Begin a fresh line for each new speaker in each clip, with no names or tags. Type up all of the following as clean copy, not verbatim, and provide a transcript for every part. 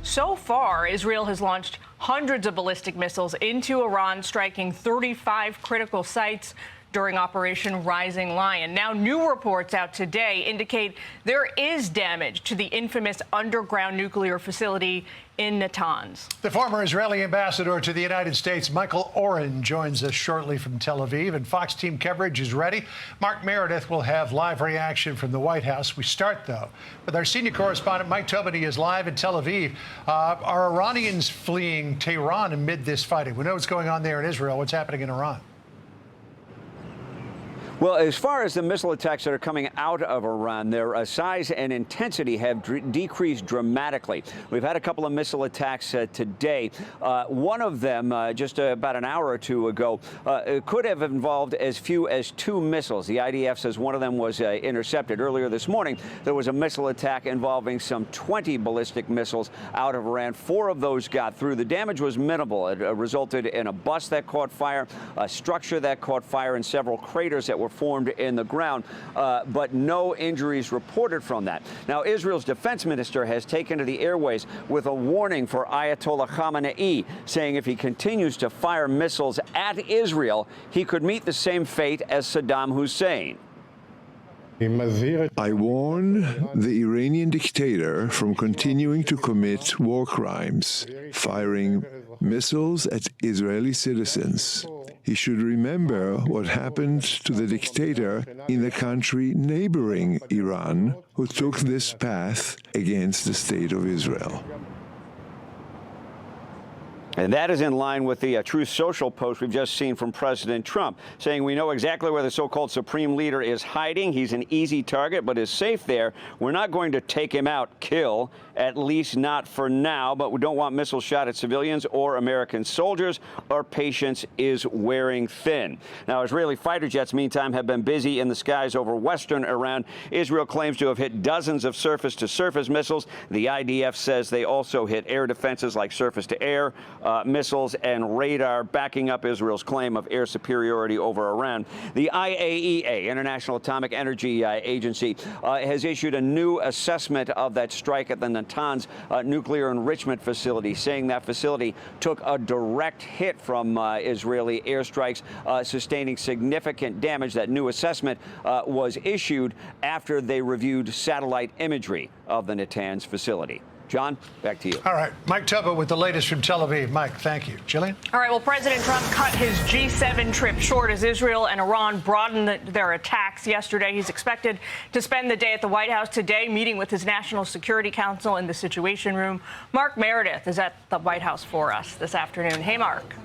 So far, Israel has launched hundreds of ballistic missiles into Iran, striking 35 critical sites during Operation Rising Lion. Now, new reports out today indicate there is damage to the infamous underground nuclear facility in Natanz.
The former Israeli ambassador to the United States, Michael Oren, joins us shortly from Tel Aviv, and Fox team coverage is ready. Mark Meredith will have live reaction from the White House. We start, though, with our senior correspondent, Mike Tobin. He is live in Tel Aviv. Are Iranians fleeing Tehran amid this fighting? We know what's going on there in Israel. What's happening in Iran?
Well, as far as the missile attacks that are coming out of Iran, their size and intensity have decreased dramatically. We've had a couple of missile attacks today. One of them, just about an hour or two ago, could have involved as few as 2 missiles. The IDF says one of them was intercepted. Earlier this morning, there was a missile attack involving some 20 ballistic missiles out of Iran. 4 of those got through. The damage was minimal. It resulted in a bus that caught fire, a structure that caught fire, and several craters that were formed in the ground, but no injuries reported from that. Now, Israel's defense minister has taken to the airways with a warning for Ayatollah Khamenei, saying if he continues to fire missiles at Israel, he could meet the same fate as Saddam Hussein.
I warn the Iranian dictator from continuing to commit war crimes, firing missiles at Israeli citizens. He should remember what happened to the dictator in the country neighboring Iran, who took this path against the state of Israel.
And that is in line with the Truth Social post we've just seen from President Trump, saying we know exactly where the so-called supreme leader is hiding. He's an easy target, but is safe there. We're not going to take him out, kill, at least not for now, but we don't want missiles shot at civilians or American soldiers. Our patience is wearing thin. Now, Israeli fighter jets, meantime, have been busy in the skies over western Iran. Israel claims to have hit dozens of surface-to-surface missiles. The IDF says they also hit air defenses like surface-to-air missiles and radar, backing up Israel's claim of air superiority over Iran. The IAEA, International Atomic Energy Agency, has issued a new assessment of that strike at the Natanz nuclear enrichment facility, saying that facility took a direct hit from Israeli airstrikes, sustaining significant damage. That new assessment was issued after they reviewed satellite imagery of the Natanz facility. John, back to you.
All right. Mike Tobin with the latest from Tel Aviv. Mike, thank you. Jillian?
All right. Well, President Trump cut his G7 trip short as Israel and Iran broadened their attacks yesterday. He's expected to spend the day at the White House today, meeting with his National Security Council in the Situation Room. Mark Meredith is at the White House for us this afternoon. Hey, Mark.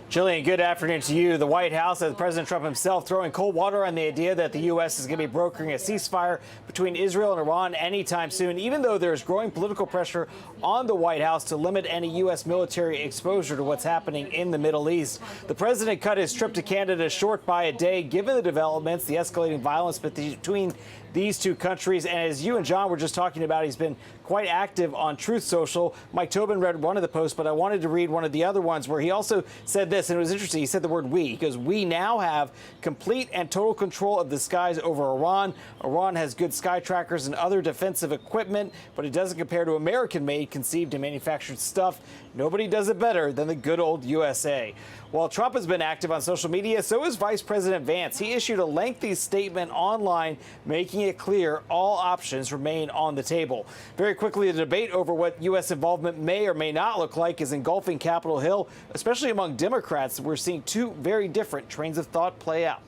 Jillian, good afternoon to you. The White House has President Trump himself throwing cold water on the idea that the U.S. is going to be brokering a ceasefire between Israel and Iran anytime soon, even though there's growing political pressure on the White House to limit any U.S. military exposure to what's happening in the Middle East. The president cut his trip to Canada short by a day, given the developments, the escalating violence between these two countries. And as you and John were just talking about, he's been quite active on Truth Social. Mike Tobin read one of the posts, but I wanted to read one of the other ones where he also said this, and it was interesting. He said the word we, because we now have complete and total control of the skies over Iran. Iran has good sky trackers and other defensive equipment, but it doesn't compare to American-made, conceived and manufactured stuff. Nobody does it better than the good old USA. While Trump has been active on social media, so is Vice President Vance. He issued a lengthy statement online, making it clear all options remain on the table. Very quickly, the debate over what U.S. involvement may or may not look like is engulfing Capitol Hill, especially among Democrats. We're seeing 2 very different trains of thought play out.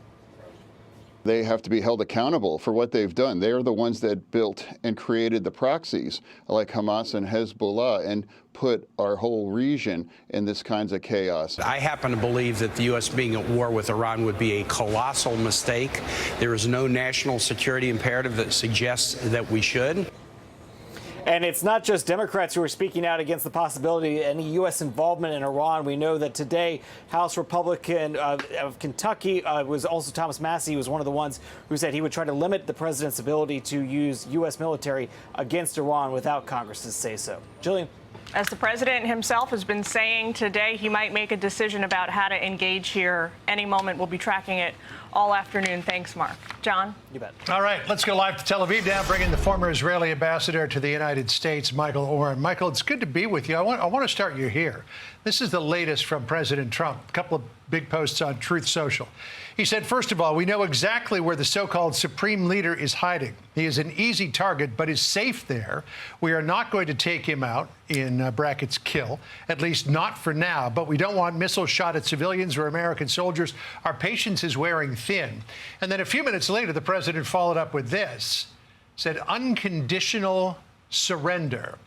They have to be held accountable for what they've done. They're the ones that built and created the proxies like Hamas and Hezbollah and put our whole region in this kinds of chaos.
I happen to believe that the U.S. being at war with Iran would be a colossal mistake. There is no national security imperative that suggests that we should.
And it's not just Democrats who are speaking out against the possibility of any U.S. involvement in Iran. We know that today, House Republican of Kentucky was also Thomas Massie, was one of the ones who said he would try to limit the president's ability to use U.S. military against Iran without Congress's say-so. Jillian?
As the president himself has been saying today, he might make a decision about how to engage here any moment. We'll be tracking it all afternoon. Thanks, Mark. John?
You bet.
All right, let's go live to Tel Aviv now, bringing the former Israeli ambassador to the United States, Michael Oren. Michael, it's good to be with you. I want to start you here. This is the latest from President Trump. A couple of big posts on Truth Social. He said, first of all, we know exactly where the so-called supreme leader is hiding. He is an easy target, but is safe there. We are not going to take him out, in brackets, kill, at least not for now. But we don't want missiles shot at civilians or American soldiers. Our patience is wearing thin. And then a few minutes later, the president followed up with this, said unconditional surrender.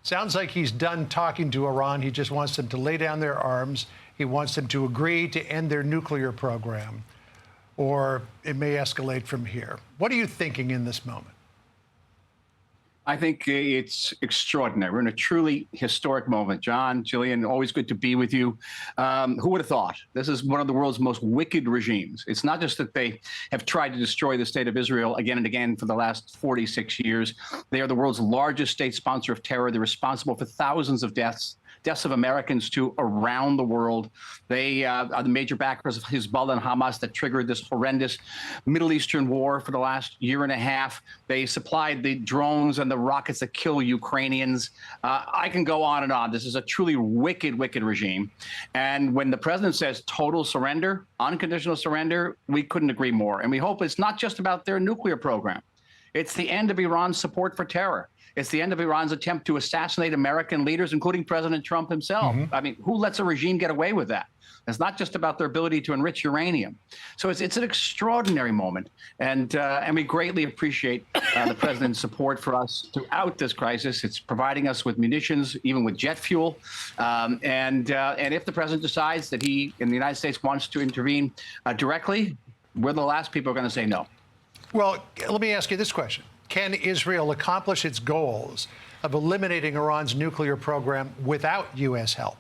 Sounds like he's done talking to Iran. He just wants them to lay down their arms. He wants them to agree to end their nuclear program, or it may escalate from here. What are you thinking in this moment?
I think it's extraordinary. We're in a truly historic moment. John, Jillian, always good to be with you. Who would have thought? This is one of the world's most wicked regimes. It's not just that they have tried to destroy the state of Israel again and again for the last 46 years. They are the world's largest state sponsor of terror. They're responsible for thousands of deaths of Americans too around the world. They are the major backers of Hezbollah and Hamas that triggered this horrendous Middle Eastern war for the last year and a half. They supplied the drones and the rockets that kill Ukrainians. I can go on and on. This is a truly wicked, wicked regime. And when the president says total surrender, unconditional surrender, we couldn't agree more. And we hope it's not just about their nuclear program. It's the end of Iran's support for terror. It's the end of Iran's attempt to assassinate American leaders, including President Trump himself. I mean, who lets a regime get away with that? It's not just about their ability to enrich uranium. So it's an extraordinary moment. And we greatly appreciate the president's support for us throughout this crisis. It's providing us with munitions, even with jet fuel. And if the president decides that he, in the United States, wants to intervene directly, we're the last people who are going to say no.
Well, let me ask you this question. Can Israel accomplish its goals of eliminating Iran's nuclear program without U.S. help?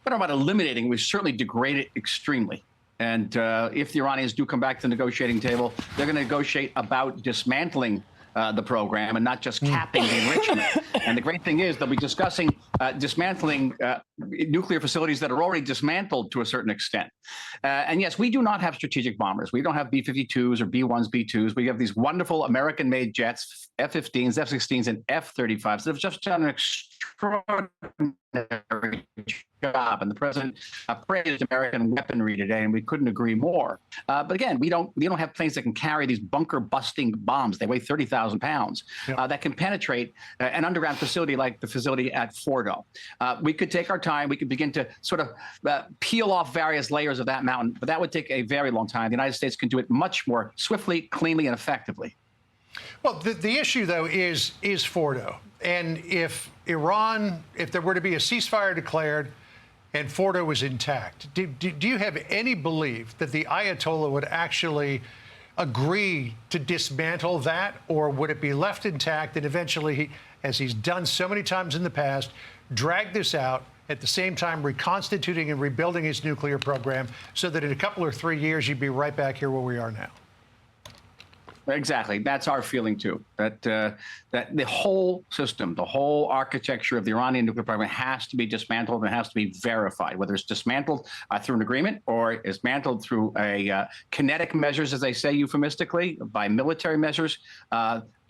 But about eliminating, we certainly degrade it extremely. And if the Iranians do come back to the negotiating table, they're going to negotiate about dismantling the program and not just capping the enrichment. And the great thing is they'll be discussing dismantling nuclear facilities that are already dismantled to a certain extent. And yes, we do not have strategic bombers. We don't have B-52s or B-1s, B-2s. We have these wonderful American-made jets, F-15s, F-16s, and F-35s that have just done an extraordinary job. And the president praised American weaponry today, and we couldn't agree more. But again, we don't have planes that can carry these bunker-busting bombs. They weigh 30,000 pounds that can penetrate an underground facility like the facility at Fordo. We could take our time. We could begin to sort of peel off various layers of that mountain, but that would take a very long time. The United States can do it much more swiftly, cleanly, and effectively.
Well, the issue, though, is Fordo. And if there were to be a ceasefire declared and Fordo was intact, do you have any belief that the Ayatollah would actually agree to dismantle that, or would it be left intact and eventually, he, as he's done so many times in the past, drag this out, at the same time reconstituting and rebuilding his nuclear program so that in a couple or 3 years, you'd be right back here where we are now?
Exactly. That's our feeling, too, that the whole system, the whole architecture of the Iranian nuclear program has to be dismantled and has to be verified, whether it's dismantled through an agreement or dismantled through a kinetic measures, as they say euphemistically, by military measures.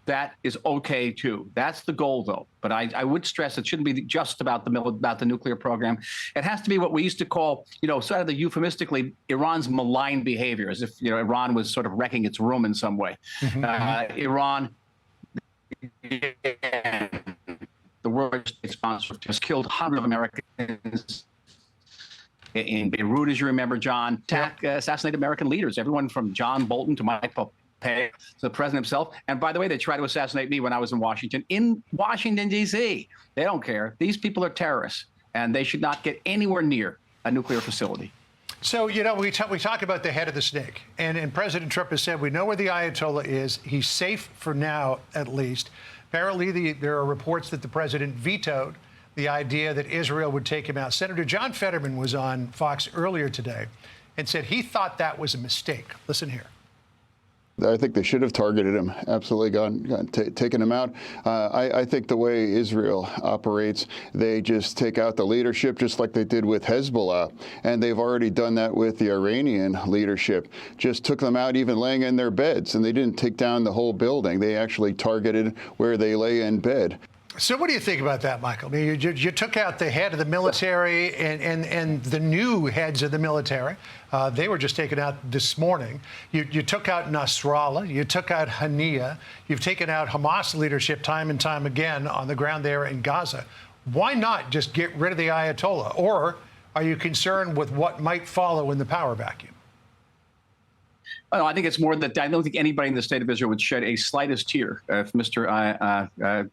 That is okay, too. That's the goal, though. But I would stress it shouldn't be just about the nuclear program. It has to be what we used to call, sort of the euphemistically, Iran's malign behavior, as if, Iran was sort of wrecking its room in some way. Iran, the world state sponsor, just killed hundreds of Americans in Beirut, as you remember, John. Assassinated American leaders, everyone from John Bolton to Mike Pompeo, to the president himself. And by the way, they tried to assassinate me when I was in Washington, D.C. They don't care. These people are terrorists, and they should not get anywhere near a nuclear facility.
So, we talk about the head of the snake, and President Trump has said we know where the Ayatollah is. He's safe for now, at least. Apparently, there are reports that the president vetoed the idea that Israel would take him out. Senator John Fetterman was on Fox earlier today and said he thought that was a mistake. Listen here.
I think they should have targeted him, absolutely taken him out. I think the way Israel operates, they just take out the leadership just like they did with Hezbollah. And they've already done that with the Iranian leadership. Just took them out even laying in their beds. And they didn't take down the whole building. They actually targeted where they lay in bed.
So what do you think about that, Michael? I mean, you took out the head of the military and the new heads of the military. They were just taken out this morning. You took out Nasrallah. You took out Haniyeh. You've taken out Hamas leadership time and time again on the ground there in Gaza. Why not just get rid of the Ayatollah? Or are you concerned with what might follow in the power vacuum?
Oh, I think it's more that I don't think anybody in the state of Israel would shed a slightest tear if Mr.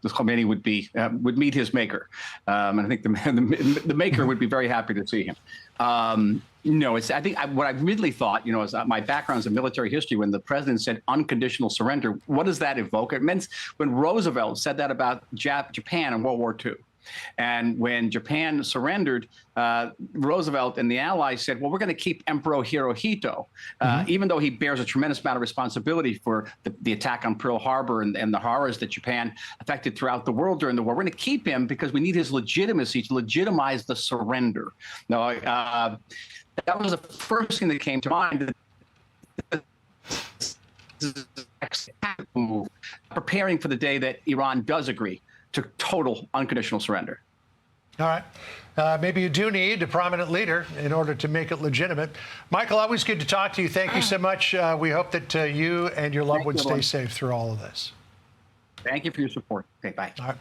Khomeini would meet his maker, and I think the maker would be very happy to see him. No, I think what I really thought, is my background is in military history. When the president said unconditional surrender, what does that evoke? It meant when Roosevelt said that about Japan in World War II. And when Japan surrendered, Roosevelt and the Allies said, well, we're going to keep Emperor Hirohito, even though he bears a tremendous amount of responsibility for the attack on Pearl Harbor and the horrors that Japan affected throughout the world during the war. We're going to keep him because we need his legitimacy to legitimize the surrender. Now, that was the first thing that came to mind. Preparing for the day that Iran does agree to total unconditional surrender.
All right. Maybe you do need a prominent leader in order to make it legitimate. Michael, always good to talk to you. Thank you so much. We hope that you and your loved ones stay safe through all of this.
Thank you for your support. Okay, bye.
All right.